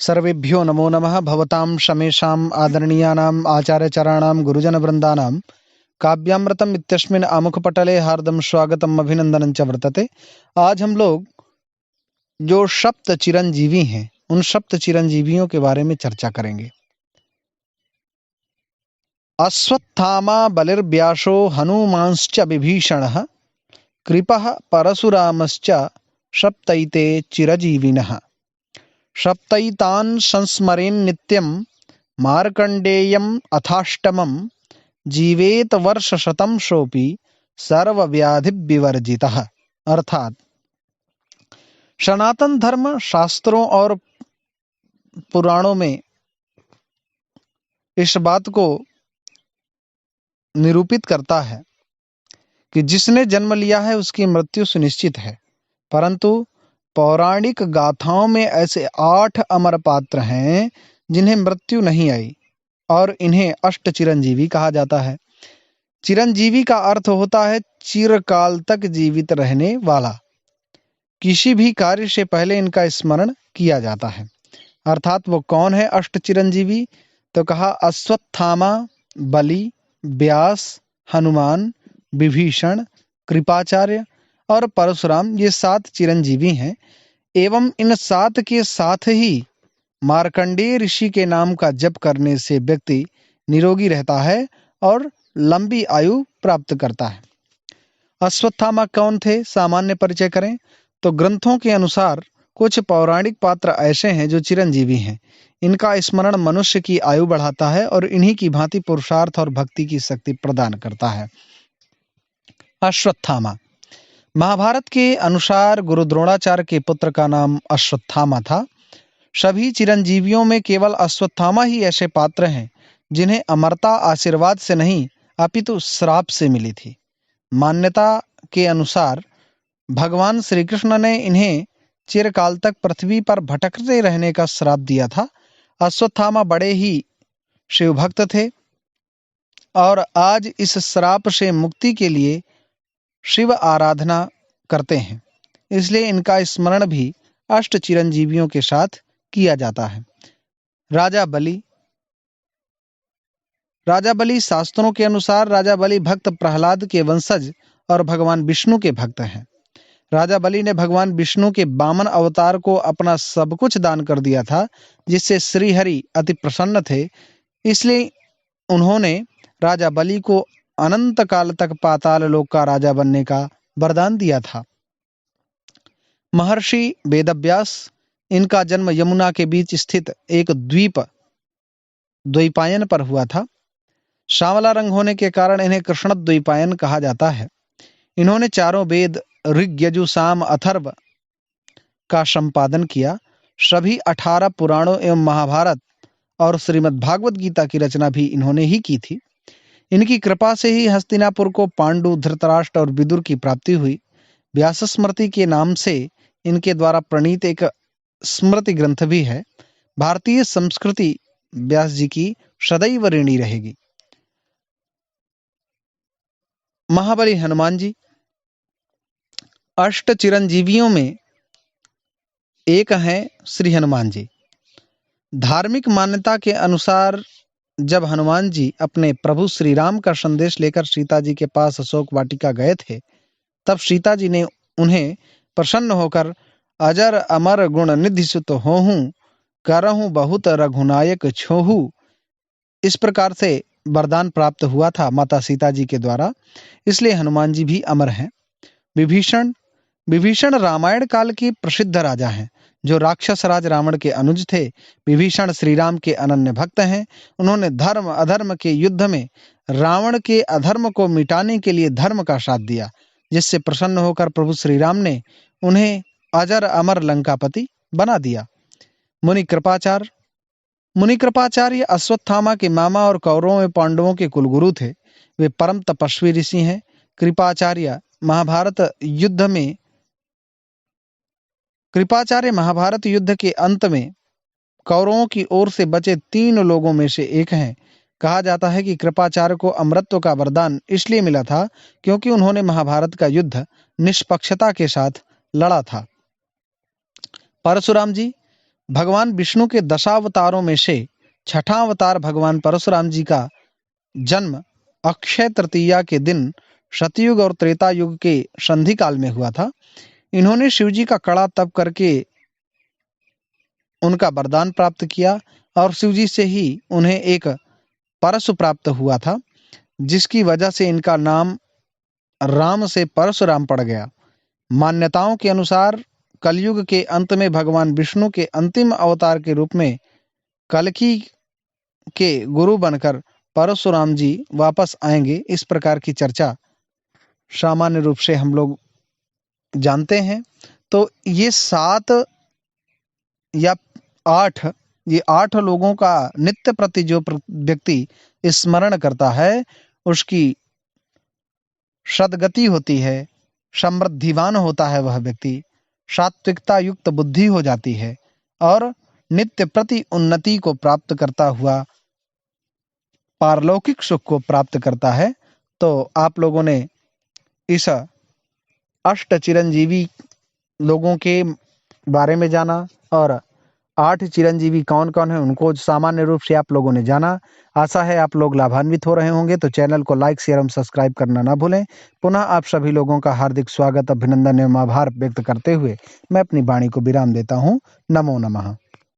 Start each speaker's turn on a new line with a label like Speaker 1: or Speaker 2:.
Speaker 1: सर्वेभ्यो नमो नमः। भवतां शमेषाम् आदरणीयानाम् आचार्यचराणां गुरुजनवृन्दानां काव्यामृतम् इत्यस्मिन् आमुखपटले हार्दं स्वागतम् अभिनंदनं च वर्तते। आज हम लोग जो सप्त चिरंजीवी हैं उन सप्त चिरंजीवियों के बारे में चर्चा करेंगे। अश्वत्थामा बलिर्व्यासो हनुमांश्च विभीषणः कृपः परशुरामश्च सप्तैते चिरजीविनः। सप्तैतान् संस्मरेन् नित्यं मार्कण्डेयम् अथाष्टमं जीवेत वर्षशतं सोऽपि सर्वव्याधिविवर्जितः। अर्थात सनातन धर्म शास्त्रों और पुराणों में इस बात को निरूपित करता है कि जिसने जन्म लिया है उसकी मृत्यु सुनिश्चित है, परंतु पौराणिक गाथाओं में ऐसे 8 अमर पात्र हैं जिन्हें मृत्यु नहीं आई और इन्हें अष्ट चिरंजीवी कहा जाता है। चिरंजीवी का अर्थ होता है चिरकाल तक जीवित रहने वाला। किसी भी कार्य से पहले इनका स्मरण किया जाता है। अर्थात वो कौन है अष्ट चिरंजीवी? तो कहा अश्वत्थामा, बलि, व्यास, हनुमान, विभीषण, कृपाचार्य और परशुराम, ये 7 चिरंजीवी हैं। एवं इन 7 के साथ ही मार्कंडेय ऋषि के नाम का जप करने से व्यक्ति निरोगी रहता है और लंबी आयु प्राप्त करता है। अश्वत्थामा कौन थे? सामान्य परिचय करें तो ग्रंथों के अनुसार कुछ पौराणिक पात्र ऐसे हैं जो चिरंजीवी हैं। इनका स्मरण मनुष्य की आयु बढ़ाता है और इन्हीं की भांति पुरुषार्थ और भक्ति की शक्ति प्रदान करता है। अश्वत्थामा महाभारत के अनुसार गुरु द्रोणाचार्य के पुत्र का नाम अश्वत्थामा था। सभी चिरंजीवियों में केवल अश्वत्थामा ही ऐसे पात्र हैं जिन्हें अमरता आशीर्वाद से नहीं अपितु श्राप से मिली थी। मान्यता के अनुसार भगवान श्री कृष्ण ने इन्हें चिरकाल तक पृथ्वी पर भटकते रहने का श्राप दिया था। अश्वत्थामा बड़े ही शिवभक्त थे और आज इस श्राप से मुक्ति के लिए शिव आराधना करते हैं, इसलिए इनका स्मरण भी अष्ट चिरंजीवियों के साथ किया जाता है। राजा बलि शास्त्रों के अनुसार राजा बलि भक्त प्रहलाद के वंशज और भगवान विष्णु के भक्त हैं। राजा बलि ने भगवान विष्णु के वामन अवतार को अपना सब कुछ दान कर दिया था, जिससे श्रीहरि अति प्रसन्न थे। इसलिए उन्होंने राजा बलि को अनंत काल तक पाताल लोक का राजा बनने का वरदान दिया था। महर्षि वेदव्यास, इनका जन्म यमुना के बीच स्थित एक द्वैपायन पर हुआ था। सांवला रंग होने के कारण इन्हें कृष्ण द्वैपायन कहा जाता है। इन्होंने चारों वेद ऋग, यजु, साम, अथर्व का संपादन किया। सभी 18 पुराणों एवं महाभारत और श्रीमद् भागवत गीता की रचना भी इन्होंने ही की थी। इनकी कृपा से ही हस्तिनापुर को पांडु, धृतराष्ट्र और विदुर की प्राप्ति हुई। व्यास स्मृति के नाम से इनके द्वारा प्रणीत एक स्मृति ग्रंथ भी है। भारतीय संस्कृति व्यास जी की सदैव ऋणी रहेगी। महाबली हनुमान जी अष्ट चिरंजीवियों में एक हैं श्री हनुमान जी। धार्मिक मान्यता के अनुसार जब हनुमान जी अपने प्रभु श्री राम का संदेश लेकर सीता जी के पास अशोक वाटिका गए थे, तब सीता जी ने उन्हें प्रसन्न होकर अजर अमर गुण निधि सुत होहूं करहूं बहुत रघुनायक छोहू, इस प्रकार से वरदान प्राप्त हुआ था माता सीता जी के द्वारा। इसलिए हनुमान जी भी अमर हैं। विभीषण रामायण काल के प्रसिद्ध राजा हैं जो राक्षस राज रावण के अनुज थे। विभीषण श्री राम के अनन्य भक्त हैं। उन्होंने धर्म अधर्म के युद्ध में रावण के अधर्म को मिटाने के लिए धर्म का साथ दिया, जिससे प्रसन्न होकर प्रभु श्री राम ने उन्हें अजर अमर लंकापति बना दिया। मुनि कृपाचार्य अश्वत्थामा के मामा और कौरवों में पांडवों के कुलगुरु थे। वे परम तपस्वी ऋषि हैं। कृपाचार्य महाभारत युद्ध के अंत में कौरवों की ओर से बचे 3 लोगों में से एक हैं। कहा जाता है कि कृपाचार्य को अमरत्व का वरदान इसलिए मिला था क्योंकि उन्होंने महाभारत का युद्ध निष्पक्षता के साथ लड़ा था। परशुराम जी भगवान विष्णु के दशावतारों में से छठा अवतार भगवान परशुराम जी का जन्म अक्षय तृतीया के दिन सतयुग और त्रेता युग के संधि काल में हुआ था। इन्होंने शिव जी का कड़ा तप करके उनका वरदान प्राप्त किया और शिव जी से ही उन्हें एक परशु प्राप्त हुआ था, जिसकी वजह से इनका नाम राम से परशुराम पड़ गया। मान्यताओं के अनुसार कलयुग के अंत में भगवान विष्णु के अंतिम अवतार के रूप में कल्कि के गुरु बनकर परशुराम जी वापस आएंगे। इस प्रकार की चर्चा सामान्य रूप से हम लोग जानते हैं। तो ये 7 या 8 ये 8 लोगों का नित्य प्रति जो व्यक्ति स्मरण करता है, उसकी सद्गति होती है, समृद्धिवान होता है वह व्यक्ति, सात्विकता युक्त बुद्धि हो जाती है और नित्य प्रति उन्नति को प्राप्त करता हुआ पारलौकिक सुख को प्राप्त करता है। तो आप लोगों ने इस अष्ट चिरंजीवी लोगों के बारे में जाना और 8 चिरंजीवी कौन कौन है उनको सामान्य रूप से आप लोगों ने जाना। आशा है आप लोग लाभान्वित हो रहे होंगे। तो चैनल को लाइक शेयर एवं सब्सक्राइब करना ना भूलें। पुनः आप सभी लोगों का हार्दिक स्वागत, अभिनंदन एवं आभार व्यक्त करते हुए मैं अपनी वाणी को विराम देता हूँ। नमो नमः।